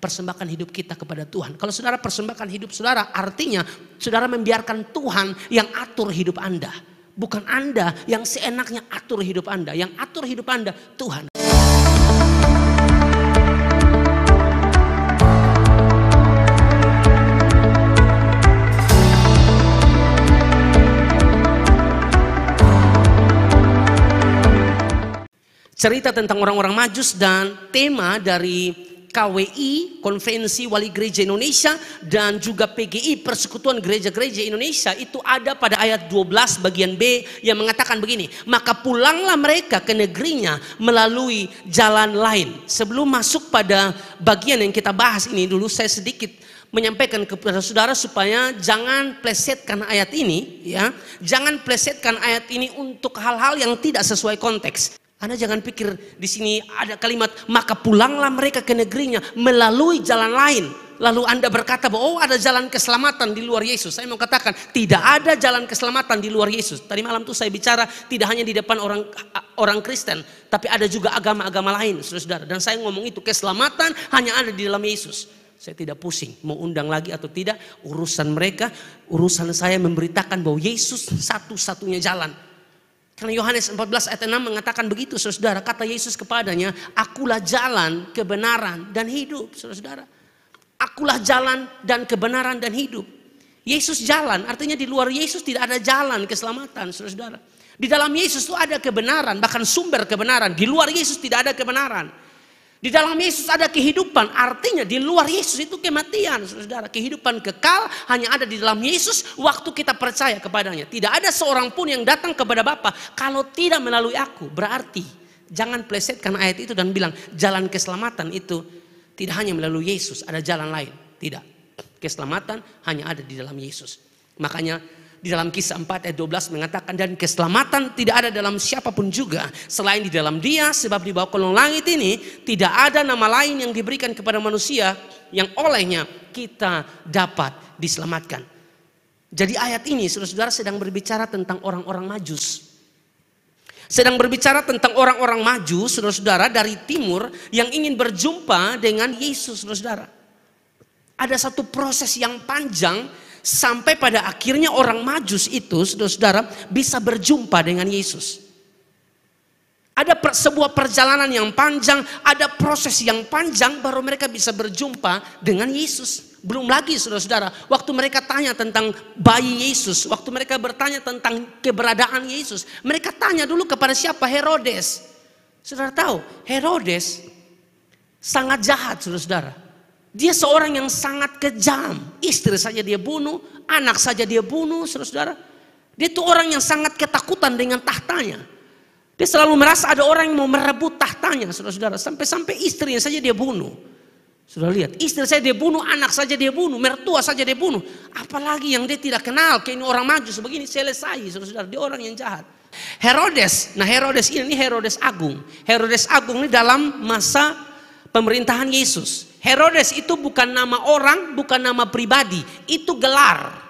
persembahkan hidup kita kepada Tuhan. Kalau saudara persembahkan hidup saudara, artinya saudara membiarkan Tuhan yang atur hidup Anda. Bukan Anda yang seenaknya atur hidup Anda. Yang atur hidup Anda Tuhan. Cerita tentang orang-orang Majus dan tema dari KWI, Konferensi Wali Gereja Indonesia, dan juga PGI, Persekutuan Gereja-Gereja Indonesia, itu ada pada ayat 12 bagian B yang mengatakan begini, maka pulanglah mereka ke negerinya melalui jalan lain. Sebelum masuk pada bagian yang kita bahas ini dulu, saya sedikit menyampaikan kepada saudara supaya jangan plesetkan ayat ini, ya, jangan plesetkan ayat ini untuk hal-hal yang tidak sesuai konteks. Anda jangan pikir di sini ada kalimat maka pulanglah mereka ke negerinya melalui jalan lain. Lalu Anda berkata bahwa oh ada jalan keselamatan di luar Yesus. Saya mau katakan tidak ada jalan keselamatan di luar Yesus. Tadi malam tuh saya bicara tidak hanya di depan orang Kristen, tapi ada juga agama-agama lain, saudara. Dan saya ngomong itu keselamatan hanya ada di dalam Yesus. Saya tidak pusing mau undang lagi atau tidak, urusan mereka, urusan saya memberitakan bahwa Yesus satu-satunya jalan. Karena Yohanes 14 ayat 6 mengatakan begitu, saudara. Kata Yesus kepadanya, akulah jalan, kebenaran, dan hidup, saudara. Akulah jalan dan kebenaran dan hidup. Yesus jalan, artinya di luar Yesus tidak ada jalan keselamatan, saudara. Di dalam Yesus itu ada kebenaran, bahkan sumber kebenaran. Di luar Yesus tidak ada kebenaran. Di dalam Yesus ada kehidupan, artinya di luar Yesus itu kematian, saudara. Kehidupan kekal hanya ada di dalam Yesus waktu kita percaya kepadanya. Tidak ada seorang pun yang datang kepada Bapa kalau tidak melalui aku. Berarti jangan plesetkan ayat itu dan bilang jalan keselamatan itu tidak hanya melalui Yesus, ada jalan lain. Tidak, keselamatan hanya ada di dalam Yesus. Makanya di dalam Kisah 4 ayat 12 mengatakan dan keselamatan tidak ada dalam siapapun juga selain di dalam Dia, sebab di bawah kolong langit ini tidak ada nama lain yang diberikan kepada manusia yang olehnya kita dapat diselamatkan. Jadi ayat ini saudara-saudara sedang berbicara tentang orang-orang Majus. Sedang berbicara tentang orang-orang Majus, saudara-saudara, dari timur yang ingin berjumpa dengan Yesus, saudara-saudara. Ada satu proses yang panjang sampai pada akhirnya orang Majus itu, saudara-saudara, bisa berjumpa dengan Yesus. Ada sebuah perjalanan yang panjang, ada proses yang panjang baru mereka bisa berjumpa dengan Yesus. Belum lagi saudara-saudara, waktu mereka tanya tentang bayi Yesus, waktu mereka bertanya tentang keberadaan Yesus, mereka tanya dulu kepada siapa? Herodes. Saudara tahu, Herodes sangat jahat, saudara-saudara. Dia seorang yang sangat kejam. Istri saja dia bunuh, anak saja dia bunuh, saudara-saudara. Dia itu orang yang sangat ketakutan dengan tahtanya. Dia selalu merasa ada orang yang mau merebut tahtanya, saudara-saudara. Sampai-sampai istrinya saja dia bunuh. Sudah lihat, istri saja dia bunuh, anak saja dia bunuh, mertua saja dia bunuh. Apalagi yang dia tidak kenal, kayak ini orang Majus begini, selesai, saudara-saudara. Dia orang yang jahat. Herodes, nah Herodes ini Herodes Agung. Herodes Agung ini dalam masa pemerintahan Yesus. Herodes itu bukan nama orang, bukan nama pribadi, itu gelar.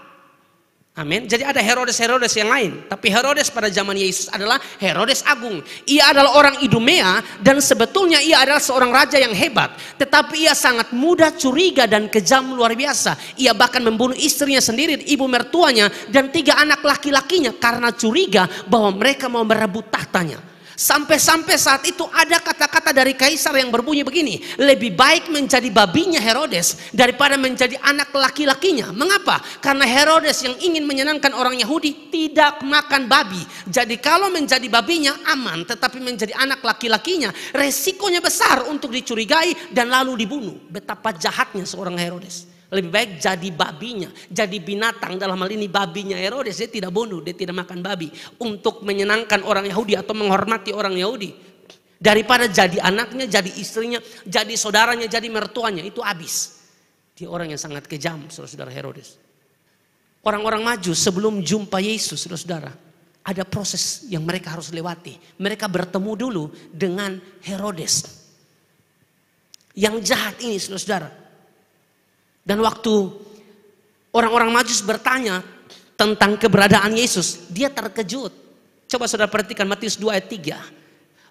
Amin. Jadi ada Herodes-Herodes yang lain, tapi Herodes pada zaman Yesus adalah Herodes Agung. Ia adalah orang Idumea dan sebetulnya ia adalah seorang raja yang hebat, tetapi ia sangat mudah curiga dan kejam luar biasa. Ia bahkan membunuh istrinya sendiri, ibu mertuanya, dan 3 anak laki-lakinya karena curiga bahwa mereka mau merebut tahtanya. Sampai-sampai saat itu ada kata-kata dari kaisar yang berbunyi begini, lebih baik menjadi babinya Herodes daripada menjadi anak laki-lakinya. Mengapa? Karena Herodes yang ingin menyenangkan orang Yahudi tidak makan babi. Jadi kalau menjadi babinya aman, tetapi menjadi anak laki-lakinya resikonya besar untuk dicurigai dan lalu dibunuh. Betapa jahatnya seorang Herodes. Lebih baik jadi babinya, jadi binatang, dalam hal ini babinya Herodes. Dia tidak bunuh, dia tidak makan babi untuk menyenangkan orang Yahudi atau menghormati orang Yahudi, daripada jadi anaknya, jadi istrinya, jadi saudaranya, jadi mertuanya. Itu habis. Dia orang yang sangat kejam, saudara-saudara, Herodes. Orang-orang Majus sebelum jumpa Yesus, saudara-saudara, ada proses yang mereka harus lewati. Mereka bertemu dulu dengan Herodes yang jahat ini, saudara-saudara. Dan waktu orang-orang Majus bertanya tentang keberadaan Yesus, dia terkejut. Coba saudara perhatikan Matius 2 ayat 3.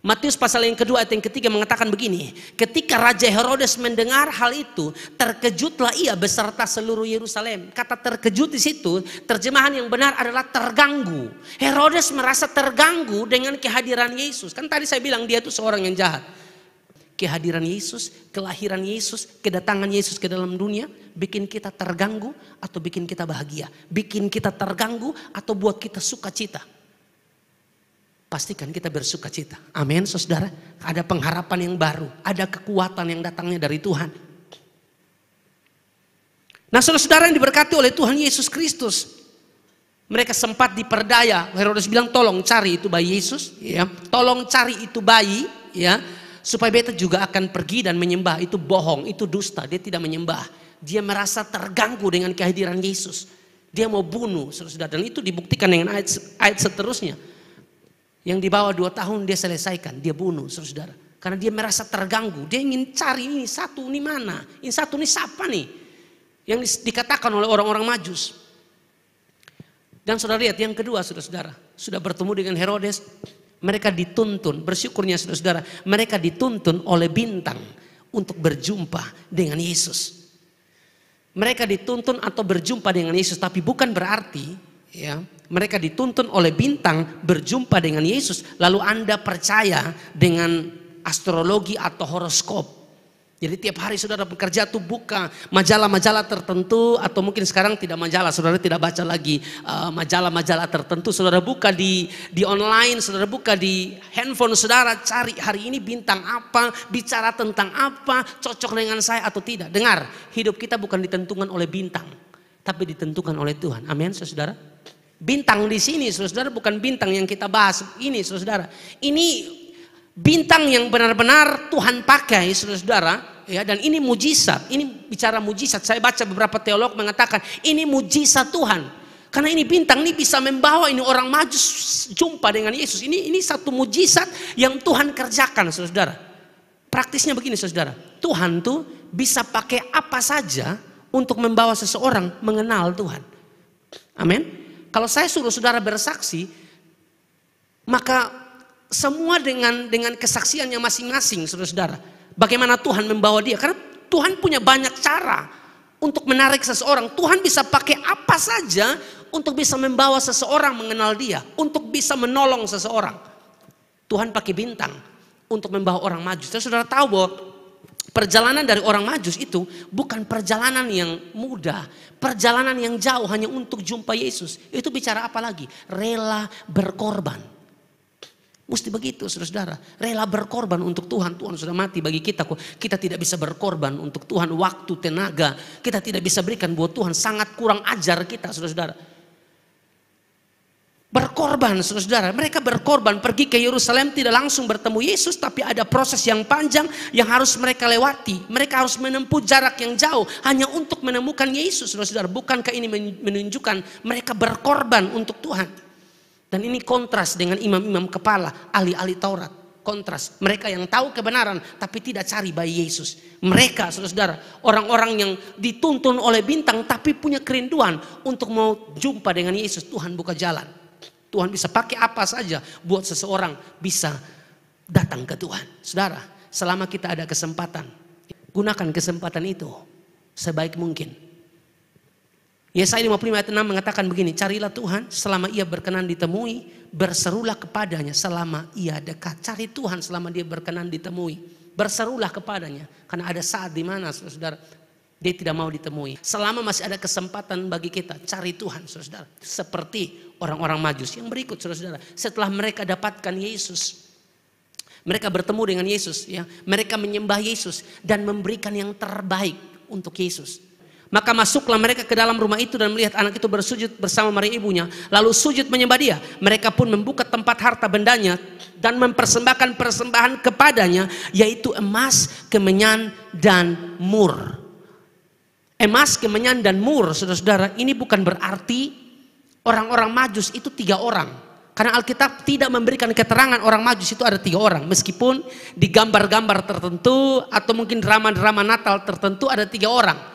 Matius pasal yang kedua ayat yang ketiga mengatakan begini. Ketika Raja Herodes mendengar hal itu, terkejutlah ia beserta seluruh Yerusalem. Kata terkejut di situ, terjemahan yang benar adalah terganggu. Herodes merasa terganggu dengan kehadiran Yesus. Kan tadi saya bilang dia itu seorang yang jahat. Kehadiran Yesus, kelahiran Yesus, kedatangan Yesus ke dalam dunia bikin kita terganggu atau bikin kita bahagia. Bikin kita terganggu atau buat kita sukacita. Pastikan kita bersuka cita. Amin, saudara. Ada pengharapan yang baru. Ada kekuatan yang datangnya dari Tuhan. Nah, saudara-saudara yang diberkati oleh Tuhan Yesus Kristus. Mereka sempat diperdaya. Herodes bilang, tolong cari itu bayi Yesus. Ya. Tolong cari itu bayi. Ya. Supaya beta juga akan pergi dan menyembah. Itu bohong, itu dusta. Dia tidak menyembah. Dia merasa terganggu dengan kehadiran Yesus. Dia mau bunuh, saudara-saudara. Dan itu dibuktikan dengan ayat seterusnya. Yang di bawah 2 tahun dia selesaikan, dia bunuh, saudara. Karena dia merasa terganggu, dia ingin cari ini satu ini mana, ini satu ini siapa nih, yang dikatakan oleh orang-orang Majus. Dan saudara lihat yang kedua, saudara, sudah bertemu dengan Herodes, mereka dituntun, bersyukurnya saudara, mereka dituntun oleh bintang untuk berjumpa dengan Yesus. Mereka dituntun atau berjumpa dengan Yesus, tapi bukan berarti ya, mereka dituntun oleh bintang berjumpa dengan Yesus. Lalu Anda percaya dengan astrologi atau horoskop. Jadi tiap hari saudara bekerja tuh buka majalah-majalah tertentu. Atau mungkin sekarang tidak majalah, saudara tidak baca lagi majalah-majalah tertentu. Saudara buka di online, saudara buka di handphone saudara. Cari hari ini bintang apa, bicara tentang apa, cocok dengan saya atau tidak. Dengar, hidup kita bukan ditentukan oleh bintang, tapi ditentukan oleh Tuhan. Amin, saudara. Bintang di sini, saudara, bukan bintang yang kita bahas ini, saudara. Ini bintang yang benar-benar Tuhan pakai, saudara. Ya, dan ini mujizat. Ini bicara mujizat. Saya baca beberapa teolog mengatakan ini mujizat Tuhan. Karena ini bintang ini bisa membawa ini orang Majus jumpa dengan Yesus. Ini satu mujizat yang Tuhan kerjakan, saudara. Praktisnya begini, saudara. Tuhan tuh bisa pakai apa saja untuk membawa seseorang mengenal Tuhan. Amin. Kalau saya suruh saudara bersaksi, maka semua dengan kesaksiannya masing-masing, saudara-saudara. Bagaimana Tuhan membawa dia? Karena Tuhan punya banyak cara untuk menarik seseorang. Tuhan bisa pakai apa saja untuk bisa membawa seseorang mengenal dia, untuk bisa menolong seseorang. Tuhan pakai bintang untuk membawa orang Majus. Saudara tahu bahwa perjalanan dari orang Majus itu bukan perjalanan yang mudah. Perjalanan yang jauh hanya untuk jumpa Yesus. Itu bicara apa lagi? Rela berkorban. Mesti begitu, saudara-saudara. Rela berkorban untuk Tuhan. Tuhan sudah mati bagi kita kok. Kita tidak bisa berkorban untuk Tuhan. Waktu, tenaga. Kita tidak bisa berikan buat Tuhan. Sangat kurang ajar kita, saudara-saudara. Berkorban, saudara. Mereka berkorban pergi ke Yerusalem tidak langsung bertemu Yesus, tapi ada proses yang panjang yang harus mereka lewati. Mereka harus menempuh jarak yang jauh hanya untuk menemukan Yesus, saudara. Bukankah ini menunjukkan mereka berkorban untuk Tuhan? Dan ini kontras dengan imam-imam kepala, ahli-ahli Taurat. Kontras, mereka yang tahu kebenaran tapi tidak cari bayi Yesus. Mereka, saudara, orang-orang yang dituntun oleh bintang tapi punya kerinduan untuk mau jumpa dengan Yesus. Tuhan buka jalan. Tuhan bisa pakai apa saja buat seseorang bisa datang ke Tuhan. Saudara, selama kita ada kesempatan, gunakan kesempatan itu sebaik mungkin. Yesaya 55 ayat 6 mengatakan begini, carilah Tuhan selama ia berkenan ditemui, berserulah kepadanya selama ia dekat. Cari Tuhan selama dia berkenan ditemui, berserulah kepadanya. Karena ada saat di mana, saudara, dia tidak mau ditemui. Selama masih ada kesempatan bagi kita, cari Tuhan, saudara. Seperti orang-orang Majus yang berikut, saudara. Setelah mereka dapatkan Yesus, mereka bertemu dengan Yesus, ya. Mereka menyembah Yesus dan memberikan yang terbaik untuk Yesus. Maka masuklah mereka ke dalam rumah itu dan melihat anak itu bersujud bersama Maria ibunya. Lalu sujud menyembah dia. Mereka pun membuka tempat harta bendanya dan mempersembahkan persembahan kepadanya, yaitu emas, kemenyan, dan mur. Emas, kemenyan, dan mur, saudara-saudara, ini bukan berarti orang-orang Majus itu 3 orang. Karena Alkitab tidak memberikan keterangan orang Majus itu ada 3 orang. Meskipun di gambar-gambar tertentu atau mungkin drama-drama Natal tertentu ada 3 orang.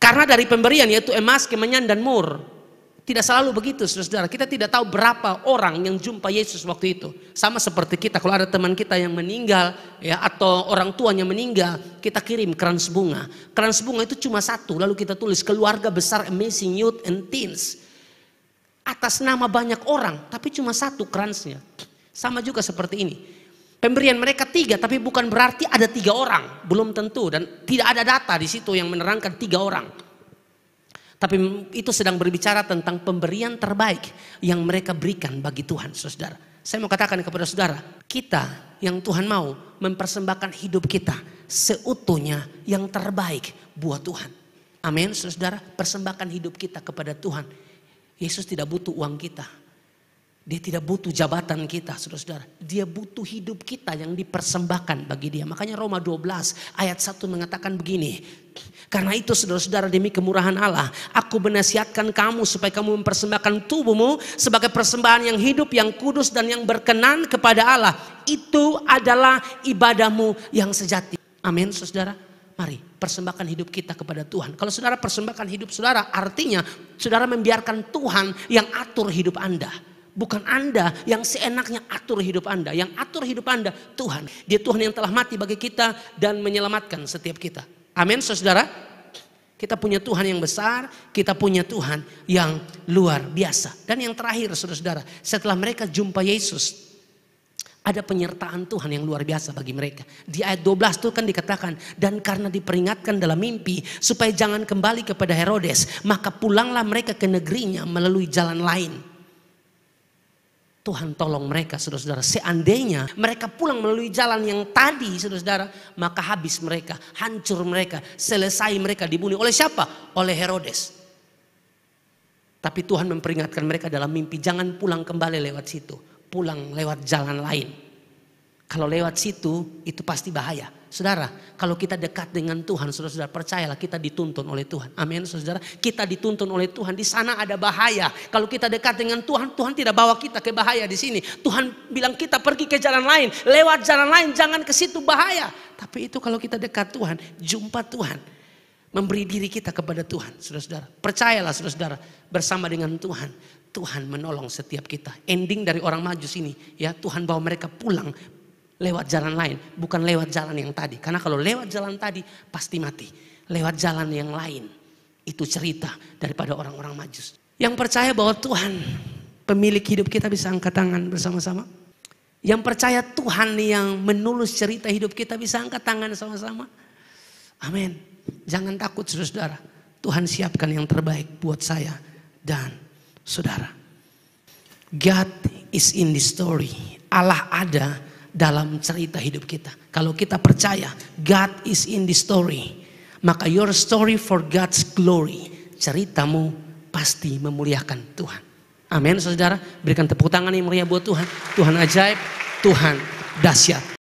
Karena dari pemberian yaitu emas, kemenyan, dan mur. Tidak selalu begitu, saudara. Kita tidak tahu berapa orang yang jumpa Yesus waktu itu. Sama seperti kita, kalau ada teman kita yang meninggal, ya, atau orang tuanya meninggal, kita kirim krans bunga. Krans bunga itu cuma satu, lalu kita tulis keluarga besar Amazing Youth and Teens. Atas nama banyak orang, tapi cuma satu kransnya. Sama juga seperti ini. Pemberian mereka 3, tapi bukan berarti ada 3 orang, belum tentu, dan tidak ada data di situ yang menerangkan 3 orang. Tapi itu sedang berbicara tentang pemberian terbaik yang mereka berikan bagi Tuhan, saudara. Saya mau katakan kepada saudara, kita yang Tuhan mau mempersembahkan hidup kita seutuhnya yang terbaik buat Tuhan. Amin, saudara. Persembahkan hidup kita kepada Tuhan. Yesus tidak butuh uang kita. Dia tidak butuh jabatan kita, saudara. Dia butuh hidup kita yang dipersembahkan bagi dia. Makanya Roma 12 ayat 1 mengatakan begini. Karena itu saudara-saudara, demi kemurahan Allah, aku menasihatkan kamu supaya kamu mempersembahkan tubuhmu sebagai persembahan yang hidup, yang kudus dan yang berkenan kepada Allah. Itu adalah ibadahmu yang sejati. Amin, saudara. Mari persembahkan hidup kita kepada Tuhan. Kalau saudara persembahkan hidup saudara, artinya saudara membiarkan Tuhan yang atur hidup Anda. Bukan Anda yang seenaknya atur hidup Anda. Yang atur hidup Anda Tuhan. Dia Tuhan yang telah mati bagi kita dan menyelamatkan setiap kita. Amin, saudara. Kita punya Tuhan yang besar. Kita punya Tuhan yang luar biasa. Dan yang terakhir, saudara-saudara, setelah mereka jumpa Yesus, ada penyertaan Tuhan yang luar biasa bagi mereka. Di ayat 12 itu kan dikatakan, dan karena diperingatkan dalam mimpi supaya jangan kembali kepada Herodes, maka pulanglah mereka ke negerinya melalui jalan lain. Tuhan tolong mereka, saudara-saudara. Seandainya mereka pulang melalui jalan yang tadi, saudara-saudara, maka habis mereka, hancur mereka, selesai mereka dibunuh. Oleh siapa? Oleh Herodes. Tapi Tuhan memperingatkan mereka dalam mimpi, jangan pulang kembali lewat situ. Pulang lewat jalan lain. Kalau lewat situ, itu pasti bahaya. Saudara, kalau kita dekat dengan Tuhan, saudara-saudara, percayalah kita dituntun oleh Tuhan. Amin, saudara. Kita dituntun oleh Tuhan. Di sana ada bahaya. Kalau kita dekat dengan Tuhan, Tuhan tidak bawa kita ke bahaya di sini. Tuhan bilang kita pergi ke jalan lain. Lewat jalan lain, jangan ke situ, bahaya. Tapi itu kalau kita dekat Tuhan, jumpa Tuhan. Memberi diri kita kepada Tuhan, saudara-saudara. Percayalah, saudara-saudara, bersama dengan Tuhan. Tuhan menolong setiap kita. Ending dari orang Majus ini, ya, Tuhan bawa mereka pulang lewat jalan lain, bukan lewat jalan yang tadi. Karena kalau lewat jalan tadi pasti mati. Lewat jalan yang lain, itu cerita daripada orang-orang Majus. Yang percaya bahwa Tuhan pemilik hidup kita, bisa angkat tangan bersama-sama. Yang percaya Tuhan yang menulis cerita hidup kita, bisa angkat tangan sama-sama. Amin. Jangan takut, saudara. Tuhan siapkan yang terbaik buat saya dan saudara. God is in the story. Allah ada dalam cerita hidup kita. Kalau kita percaya God is in the story, maka your story for God's glory, ceritamu pasti memuliakan Tuhan. Amin, saudara. Berikan tepuk tangan yang meriah buat Tuhan. Tuhan ajaib, Tuhan dahsyat.